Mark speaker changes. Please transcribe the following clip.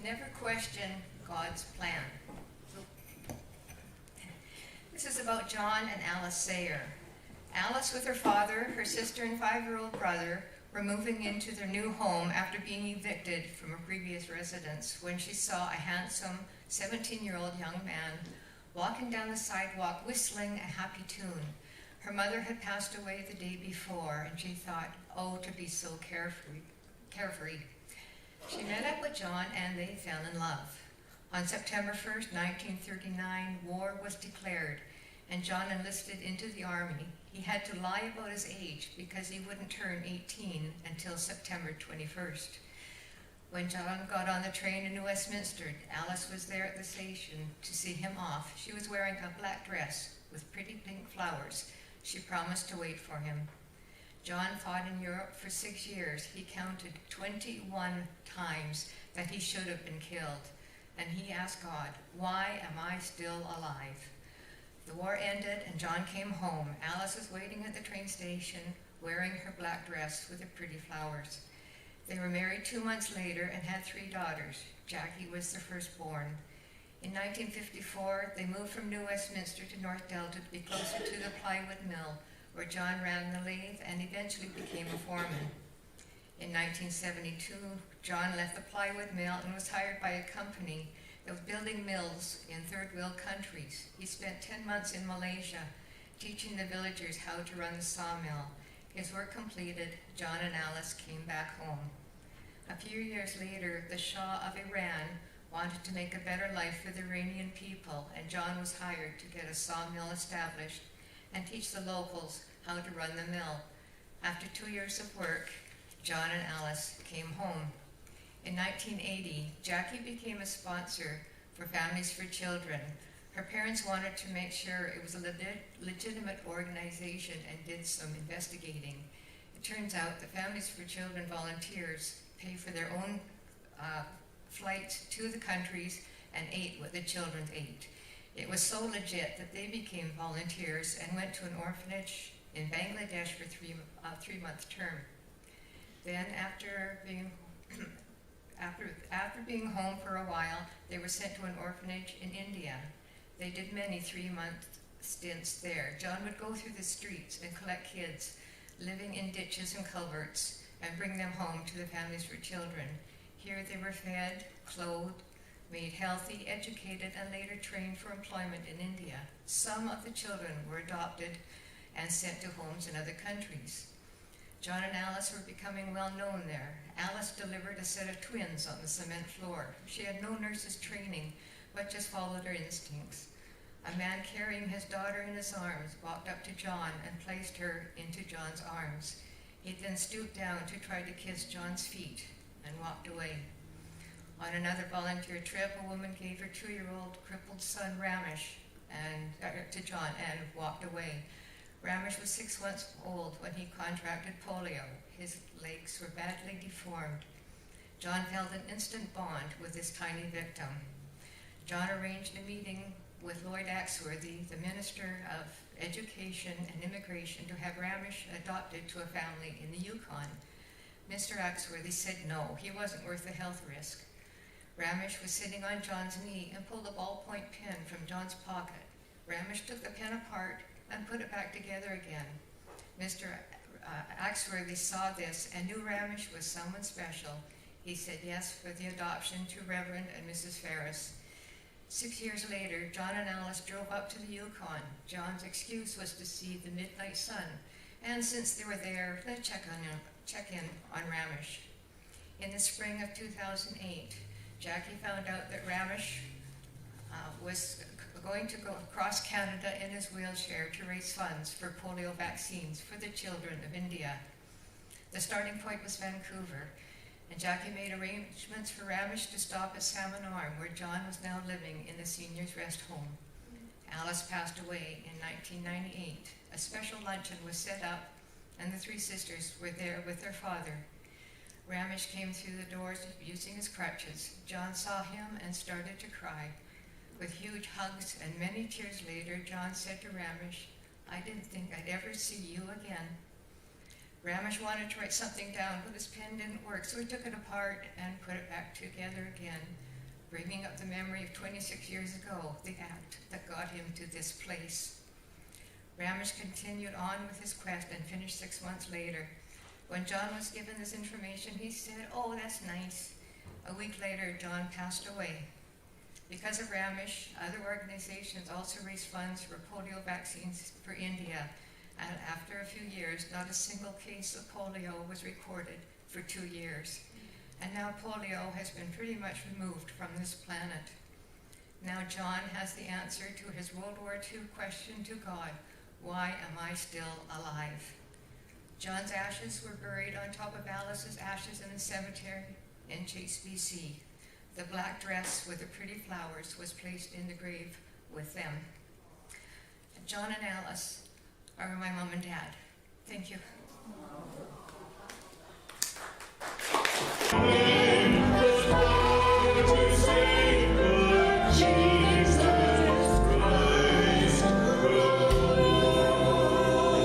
Speaker 1: Never question God's plan. This is about John and Alice Sayer. Alice with her father, her sister, and 5-year-old brother were moving into their new home after being evicted from a previous residence when she saw a handsome 17-year-old young man walking down the sidewalk whistling a happy tune. Her mother had passed away the day before, and she thought, oh, to be so carefree. She met up with John and they fell in love. On September 1st, 1939, war was declared and John enlisted into the army. He had to lie about his age because he wouldn't turn 18 until September 21st. When John got on the train in Westminster, Alice was there at the station to see him off. She was wearing a black dress with pretty pink flowers. She promised to wait for him. John fought in Europe for 6 years. He counted 21 times that he should have been killed. And he asked God, why am I still alive? The war ended and John came home. Alice was waiting at the train station wearing her black dress with the pretty flowers. They were married 2 months later and had 3 daughters. Jackie was the firstborn. In 1954, they moved from New Westminster to North Delta to be closer to the plywood mill, where John ran the lathe and eventually became a foreman. In 1972, John left the plywood mill and was hired by a company that was building mills in third world countries. He spent 10 months in Malaysia teaching the villagers how to run the sawmill. His work completed, John and Alice came back home. A few years later, the Shah of Iran wanted to make a better life for the Iranian people, and John was hired to get a sawmill established and teach the locals how to run the mill. After 2 years of work, John and Alice came home. In 1980, Jackie became a sponsor for Families for Children. Her parents wanted to make sure it was a legitimate organization and did some investigating. It turns out the Families for Children volunteers pay for their own flights to the countries and ate what the children ate. It was so legit that they became volunteers and went to an orphanage in Bangladesh for a 3-month term. Then after being home for a while, they were sent to an orphanage in India. They did many 3-month stints there. John would go through the streets and collect kids living in ditches and culverts and bring them home to the Families for Children. Here they were fed, clothed, made healthy, educated, and later trained for employment in India. Some of the children were adopted and sent to homes in other countries. John and Alice were becoming well known there. Alice delivered a set of twins on the cement floor. She had no nurse's training, but just followed her instincts. A man carrying his daughter in his arms walked up to John and placed her into John's arms. He then stooped down to try to kiss John's feet and walked away. On another volunteer trip, a woman gave her 2-year-old crippled son Ramesh to John and walked away. Ramesh was 6 months old when he contracted polio. His legs were badly deformed. John felt an instant bond with his tiny victim. John arranged a meeting with Lloyd Axworthy, the Minister of Education and Immigration, to have Ramesh adopted to a family in the Yukon. Mr. Axworthy said no, he wasn't worth the health risk. Ramesh was sitting on John's knee and pulled a ballpoint pen from John's pocket. Ramesh took the pen apart and put it back together again. Mr. Axworthy saw this and knew Ramesh was someone special. He said yes for the adoption to Reverend and Mrs. Ferris. 6 years later, John and Alice drove up to the Yukon. John's excuse was to see the midnight sun, and since they were there, they'd check in on Ramesh. In the spring of 2008, Jackie found out that Ramesh was going to go across Canada in his wheelchair to raise funds for polio vaccines for the children of India. The starting point was Vancouver, and Jackie made arrangements for Ramesh to stop at Salmon Arm, where John was now living in the seniors' rest home. Alice passed away in 1998. A special luncheon was set up, and the 3 sisters were there with their father. Ramesh came through the doors using his crutches. John saw him and started to cry. With huge hugs and many tears later, John said to Ramesh, "I didn't think I'd ever see you again." Ramesh wanted to write something down, but his pen didn't work, so he took it apart and put it back together again. bringing up the memory of 26 years ago, the act that got him to this place. Ramesh continued on with his quest and finished 6 months later. When John was given this information, he said, "Oh, that's nice." A week later, John passed away. Because of Ramesh, other organizations also raised funds for polio vaccines for India, and after a few years, not a single case of polio was recorded for 2 years. And now polio has been pretty much removed from this planet. Now John has the answer to his World War II question to God: why am I still alive? John's ashes were buried on top of Alice's ashes in the cemetery in Chase, BC. The black dress with the pretty flowers was placed in the grave with them. John and Alice are my mom and dad. Thank you.